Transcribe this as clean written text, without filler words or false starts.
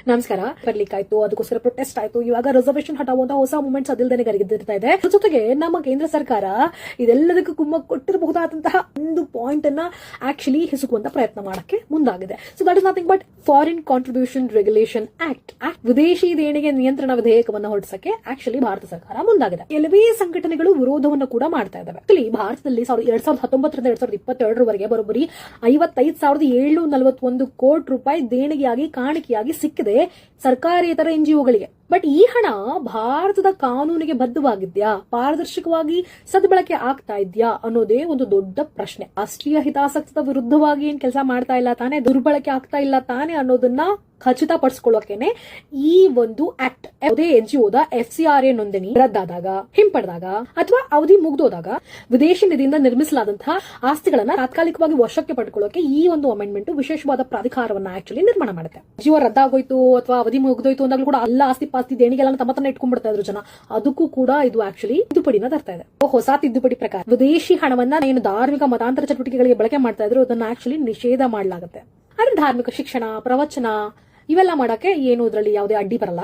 ನಮಸ್ಕಾರ. ಬರ್ಲಿಕ್ಕಾಯ್ತು, ಅದಕ್ಕೋಸ್ಕರ ಪ್ರೊಟೆಸ್ಟ್ ಆಯ್ತು. ಇವಾಗ ರಿಸರ್ವೇಶನ್ ಹಟಾವುವಂತ ಹೊಸ ಮೂವ್ಮೆಂಟ್ಸ್ ಅದಿಲ್ದೇನೆ ಗರಿಗಿರ್ತಾ ಇದೆ. ಜೊತೆಗೆ ನಮ್ಮ ಕೇಂದ್ರ ಸರ್ಕಾರ ಇದೆಲ್ಲದಕ್ಕೂ ಕುಮ್ಮ ಕೊಟ್ಟಿರಬಹುದಾದಂತಹ ಒಂದು ಪಾಯಿಂಟ್ ಅನ್ನ ಆಕ್ಚುಲಿ ಹಿಸುಕುವಂತ ಪ್ರಯತ್ನ ಮಾಡಕ್ಕೆ ಮುಂದಾಗಿದೆ. So that is nothing but foreign contribution regulation act. ವಿದೇಶಿ ದೇಣಿಗೆ ನಿಯಂತ್ರಣ ವಿಧೇಯಕವನ್ನು ಹೊರಡಿಸಕ್ಕೆ ಆಕ್ಚುಲಿ ಭಾರತ ಸರ್ಕಾರ ಮುಂದಾಗಿದೆ. ಕೆಲವೇ ಸಂಘಟನೆಗಳು ವಿರೋಧವನ್ನು ಕೂಡ ಮಾಡ್ತಾ ಇದ್ದಾವೆ. ಆಕ್ಚುಲಿ ಭಾರತದಲ್ಲಿ 2019 ರಿಂದ 2022 ಬರೋಬ್ಬರಿ 55,741 ಕೋಟಿ ರೂಪಾಯಿ ದೇಣಿಗೆಯಾಗಿ ಕಾಣಿಕೆಯಾಗಿ ಸಿಕ್ಕಿದೆ ಸರ್ಕಾರೇತರ ಎನ್ಜಿಒಗಳಿಗೆ. ಬಟ್ ಈ ಹಣ ಭಾರತದ ಕಾನೂನಿಗೆ ಬದ್ಧವಾಗಿದ್ಯಾ, ಪಾರದರ್ಶಕವಾಗಿ ಸದ್ಬಳಕೆ ಆಗ್ತಾ ಇದ್ಯಾ ಅನ್ನೋದೇ ಒಂದು ದೊಡ್ಡ ಪ್ರಶ್ನೆ. ರಾಷ್ಟ್ರೀಯ ಹಿತಾಸಕ್ತಿಯ ವಿರುದ್ಧವಾಗಿ ಏನ್ ಕೆಲಸ ಮಾಡ್ತಾ ಇಲ್ಲ ತಾನೆ, ದುರ್ಬಳಕೆ ಆಗ್ತಾ ಇಲ್ಲ ತಾನೆ ಅನ್ನೋದನ್ನ ಖಚಿತಪಡಿಸಿಕೊಳ್ಳೋಕೆನೆ ಈ ಒಂದು ಆಕ್ಟ್. ಯಾವುದೇ ಎನ್ಜಿಒದ FCRA ನೋಂದಣಿ ರದ್ದಾದಾಗ, ಹಿಂಪಡೆದಾಗ ಅಥವಾ ಅವಧಿ ಮುಗ್ದೋದಾಗ ವಿದೇಶಿ ನಿಧಿಯಿಂದ ನಿರ್ಮಿಸಲಾದಂತಹ ಆಸ್ತಿಗಳನ್ನ ತಾತ್ಕಾಲಿಕವಾಗಿ ವಶಕ್ಕೆ ಪಡೆದುಕೊಳ್ಳೋಕೆ ಈ ಒಂದು ಅಮೆಂಡ್ಮೆಂಟ್ ವಿಶೇಷವಾದ ಪ್ರಾಧಿಕಾರವನ್ನ ಆಕ್ಚುಲಿ ನಿರ್ಮಾಣ ಮಾಡುತ್ತೆ. ಎನ್ಜಿಒ ರದ್ದಾಗೋಯ್ತು ಅಥವಾ ಅವಧಿ ಮುಗ್ದೋಯ್ತು ಅಂದಾಗಲೂ ಕೂಡ ಎಲ್ಲ ಆಸ್ತಿ ದೇಣಿಗೆಲ್ಲ ತಮ್ಮ ತನ್ನ ಇಟ್ಕೊಂಡ್ಬಿಡ್ತಾ ಇದ್ರು ಜನ. ಅದಕ್ಕೂ ಕೂಡ ಇದು ಆಕ್ಚುಲಿ ತಿದ್ದುಪಡಿನ ತರ್ತಾ ಇದೆ. ಹೊಸ ತಿದ್ದುಪಡಿ ಪ್ರಕಾರ ವಿದೇಶಿ ಹಣವನ್ನ ಏನು ಧಾರ್ಮಿಕ ಮತಾಂತರ ಚಟುವಟಿಕೆಗಳಿಗೆ ಬಳಕೆ ಮಾಡ್ತಾ ಇದ್ರು ಅದನ್ನ ಆಕ್ಚುಲಿ ನಿಷೇಧ ಮಾಡಲಾಗುತ್ತೆ. ಆದ್ರೆ ಧಾರ್ಮಿಕ ಶಿಕ್ಷಣ, ಪ್ರವಚನ ಇವೆಲ್ಲ ಮಾಡಕ್ಕೆ ಏನು ಇದರಲ್ಲಿ ಯಾವುದೇ ಅಡ್ಡಿ ಬರಲ್ಲ.